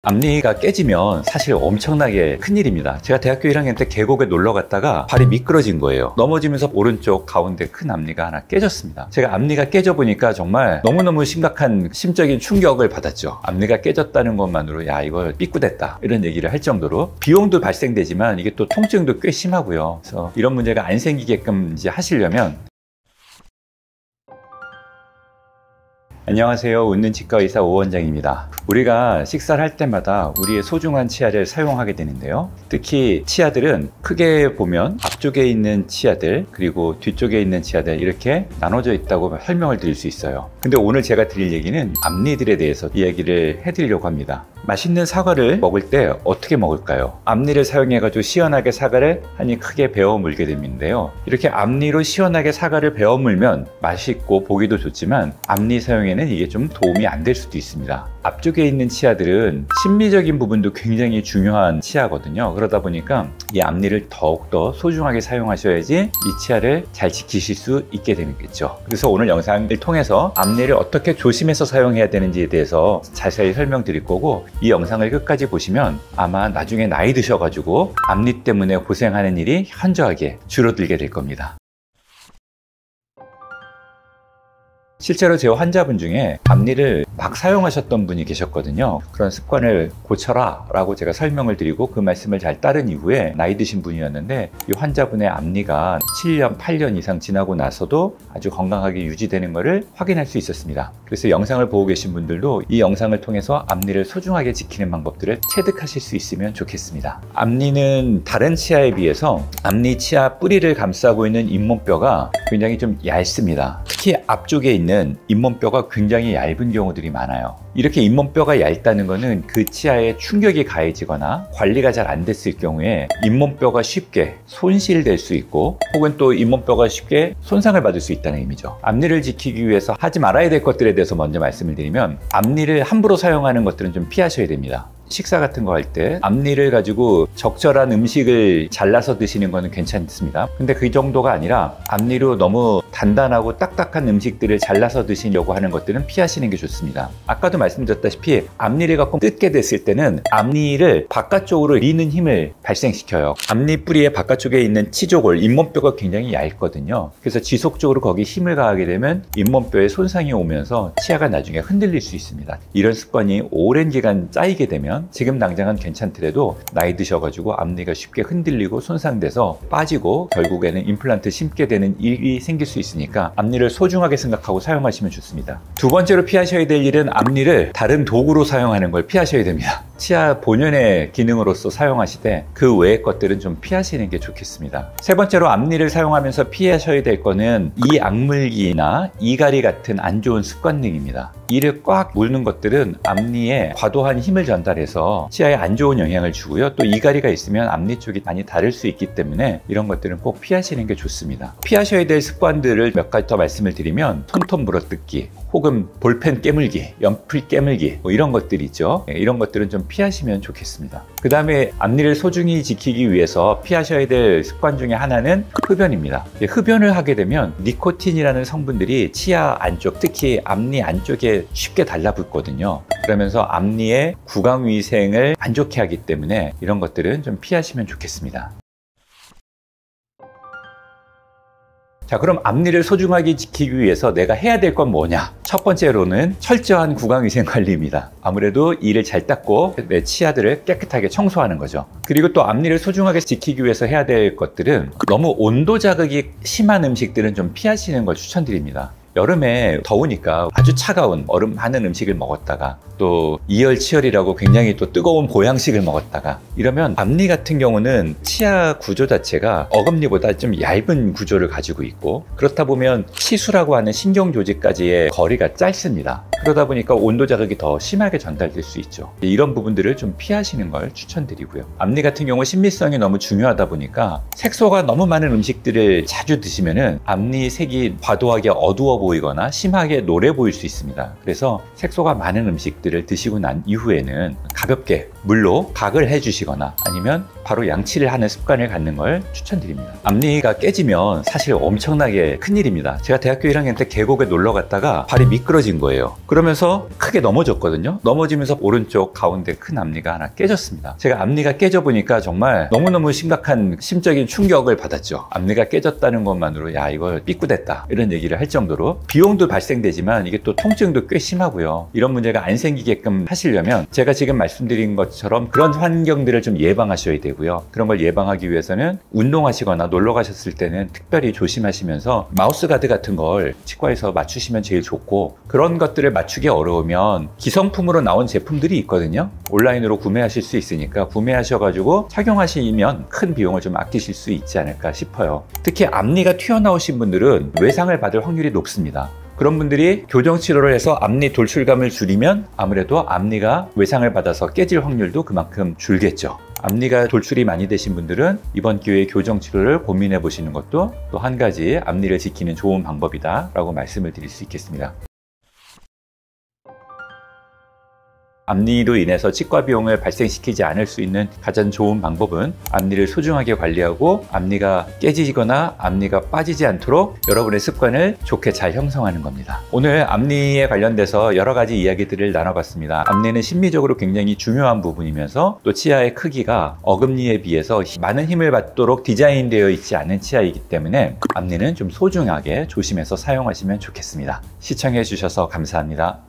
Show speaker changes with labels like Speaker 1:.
Speaker 1: 앞니가 깨지면 사실 엄청나게 큰일입니다. 제가 대학교 1학년 때 계곡에 놀러 갔다가 발이 미끄러진 거예요. 넘어지면서 오른쪽 가운데 큰 앞니가 하나 깨졌습니다. 제가 앞니가 깨져 보니까 정말 너무너무 심각한 심적인 충격을 받았죠. 앞니가 깨졌다는 것만으로 야 이거 삐꾸됐다 이런 얘기를 할 정도로 비용도 발생되지만 이게 또 통증도 꽤 심하고요. 그래서 이런 문제가 안 생기게끔 이제 하시려면 안녕하세요. 웃는 치과의사 오원장입니다. 우리가 식사를 할 때마다 우리의 소중한 치아를 사용하게 되는데요. 특히 치아들은 크게 보면 앞쪽에 있는 치아들 그리고 뒤쪽에 있는 치아들 이렇게 나눠져 있다고 설명을 드릴 수 있어요. 근데 오늘 제가 드릴 얘기는 앞니들에 대해서 이야기를 해드리려고 합니다. 맛있는 사과를 먹을 때 어떻게 먹을까요? 앞니를 사용해 가지고 시원하게 사과를 한 입 크게 베어 물게 되는데요. 이렇게 앞니로 시원하게 사과를 베어 물면 맛있고 보기도 좋지만 앞니 사용에는 이게 좀 도움이 안 될 수도 있습니다. 앞쪽에 있는 치아들은 심미적인 부분도 굉장히 중요한 치아거든요. 그러다 보니까 이 앞니를 더욱더 소중하게 사용하셔야지 이 치아를 잘 지키실 수 있게 되겠죠. 그래서 오늘 영상을 통해서 앞니를 어떻게 조심해서 사용해야 되는지에 대해서 자세히 설명드릴 거고, 이 영상을 끝까지 보시면 아마 나중에 나이 드셔가지고 앞니 때문에 고생하는 일이 현저하게 줄어들게 될 겁니다. 실제로 제 환자분 중에 앞니를 막 사용하셨던 분이 계셨거든요. 그런 습관을 고쳐라 라고 제가 설명을 드리고 그 말씀을 잘 따른 이후에 나이 드신 분이었는데, 이 환자분의 앞니가 7년, 8년 이상 지나고 나서도 아주 건강하게 유지되는 것을 확인할 수 있었습니다. 그래서 영상을 보고 계신 분들도 이 영상을 통해서 앞니를 소중하게 지키는 방법들을 체득하실 수 있으면 좋겠습니다. 앞니는 다른 치아에 비해서 앞니 치아 뿌리를 감싸고 있는 잇몸뼈가 굉장히 좀 얇습니다. 특히 앞쪽에 있는 잇몸뼈가 굉장히 얇은 경우들이 많아요. 이렇게 잇몸뼈가 얇다는 것은 그 치아에 충격이 가해지거나 관리가 잘 안 됐을 경우에 잇몸뼈가 쉽게 손실될 수 있고, 혹은 또 잇몸뼈가 쉽게 손상을 받을 수 있다는 의미죠. 앞니를 지키기 위해서 하지 말아야 될 것들에 대해서 먼저 말씀을 드리면, 앞니를 함부로 사용하는 것들은 좀 피하셔야 됩니다. 식사 같은 거 할 때 앞니를 가지고 적절한 음식을 잘라서 드시는 거는 괜찮습니다. 근데 그 정도가 아니라 앞니로 너무 단단하고 딱딱한 음식들을 잘라서 드시려고 하는 것들은 피하시는 게 좋습니다. 아까도 말씀드렸다시피 앞니를 갖고 뜯게 됐을 때는 앞니를 바깥쪽으로 미는 힘을 발생시켜요. 앞니 뿌리의 바깥쪽에 있는 치조골, 잇몸뼈가 굉장히 얇거든요. 그래서 지속적으로 거기 힘을 가하게 되면 잇몸뼈에 손상이 오면서 치아가 나중에 흔들릴 수 있습니다. 이런 습관이 오랜 기간 쌓이게 되면 지금 당장은 괜찮더라도 나이 드셔가지고 앞니가 쉽게 흔들리고 손상돼서 빠지고 결국에는 임플란트 심게 되는 일이 생길 수 있으니까 앞니를 소중하게 생각하고 사용하시면 좋습니다. 두 번째로 피하셔야 될 일은 앞니를 다른 도구로 사용하는 걸 피하셔야 됩니다. 치아 본연의 기능으로서 사용하시되 그 외의 것들은 좀 피하시는 게 좋겠습니다. 세 번째로 앞니를 사용하면서 피하셔야 될 거는 이 악물기나 이갈이 같은 안 좋은 습관 등입니다. 이를 꽉 물는 것들은 앞니에 과도한 힘을 전달해서 치아에 안 좋은 영향을 주고요. 또 이갈이가 있으면 앞니 쪽이 많이 다를 수 있기 때문에 이런 것들은 꼭 피하시는 게 좋습니다. 피하셔야 될 습관들을 몇 가지 더 말씀을 드리면, 톤톤 물어뜯기, 혹은 볼펜 깨물기, 연필 깨물기, 뭐 이런 것들이 있죠. 이런 것들은 좀 피하시면 좋겠습니다. 그 다음에 앞니를 소중히 지키기 위해서 피하셔야 될 습관 중에 하나는 흡연입니다. 흡연을 하게 되면 니코틴이라는 성분들이 치아 안쪽, 특히 앞니 안쪽에 쉽게 달라붙거든요. 그러면서 앞니의 구강위생을 안 좋게 하기 때문에 이런 것들은 좀 피하시면 좋겠습니다. 자, 그럼 앞니를 소중하게 지키기 위해서 내가 해야 될 건 뭐냐? 첫 번째로는 철저한 구강위생 관리입니다. 아무래도 이를 잘 닦고 내 치아들을 깨끗하게 청소하는 거죠. 그리고 또 앞니를 소중하게 지키기 위해서 해야 될 것들은, 너무 온도 자극이 심한 음식들은 좀 피하시는 걸 추천드립니다. 여름에 더우니까 아주 차가운 얼음 많은 음식을 먹었다가 또 이열치열이라고 굉장히 또 뜨거운 보양식을 먹었다가 이러면 앞니 같은 경우는 치아 구조 자체가 어금니보다 좀 얇은 구조를 가지고 있고, 그렇다 보면 치수라고 하는 신경 조직까지의 거리가 짧습니다. 그러다 보니까 온도 자극이 더 심하게 전달될 수 있죠. 이런 부분들을 좀 피하시는 걸 추천드리고요. 앞니 같은 경우 신미성이 너무 중요하다 보니까 색소가 너무 많은 음식들을 자주 드시면은 앞니 색이 과도하게 어두워 보이거나 심하게 노래 보일 수 있습니다. 그래서 색소가 많은 음식들을 드시고 난 이후에는 가볍게 물로 각을 해주시거나 아니면 바로 양치를 하는 습관을 갖는 걸 추천드립니다. 앞니가 깨지면 사실 엄청나게 큰일입니다. 제가 대학교 1학년 때 계곡에 놀러 갔다가 발이 미끄러진 거예요. 그러면서 크게 넘어졌거든요. 넘어지면서 오른쪽 가운데 큰 앞니가 하나 깨졌습니다. 제가 앞니가 깨져 보니까 정말 너무너무 심각한 심적인 충격을 받았죠. 앞니가 깨졌다는 것만으로 야, 이거 삐꾸됐다 이런 얘기를 할 정도로 비용도 발생되지만 이게 또 통증도 꽤 심하고요. 이런 문제가 안 생기게끔 하시려면 제가 지금 말씀드린 것처럼 그런 환경들을 좀 예방하셔야 되고요. 그런 걸 예방하기 위해서는 운동하시거나 놀러 가셨을 때는 특별히 조심하시면서 마우스 가드 같은 걸 치과에서 맞추시면 제일 좋고, 그런 것들을 맞추기 어려우면 기성품으로 나온 제품들이 있거든요. 온라인으로 구매하실 수 있으니까 구매하셔가지고 착용하시면 큰 비용을 좀 아끼실 수 있지 않을까 싶어요. 특히 앞니가 튀어나오신 분들은 외상을 받을 확률이 높습니다. 그런 분들이 교정치료를 해서 앞니 돌출감을 줄이면 아무래도 앞니가 외상을 받아서 깨질 확률도 그만큼 줄겠죠. 앞니가 돌출이 많이 되신 분들은 이번 기회에 교정치료를 고민해 보시는 것도 또 한 가지 앞니를 지키는 좋은 방법이다 라고 말씀을 드릴 수 있겠습니다. 앞니로 인해서 치과 비용을 발생시키지 않을 수 있는 가장 좋은 방법은 앞니를 소중하게 관리하고 앞니가 깨지거나 앞니가 빠지지 않도록 여러분의 습관을 좋게 잘 형성하는 겁니다. 오늘 앞니에 관련돼서 여러 가지 이야기들을 나눠봤습니다. 앞니는 심미적으로 굉장히 중요한 부분이면서 또 치아의 크기가 어금니에 비해서 많은 힘을 받도록 디자인되어 있지 않은 치아이기 때문에 앞니는 좀 소중하게 조심해서 사용하시면 좋겠습니다. 시청해 주셔서 감사합니다.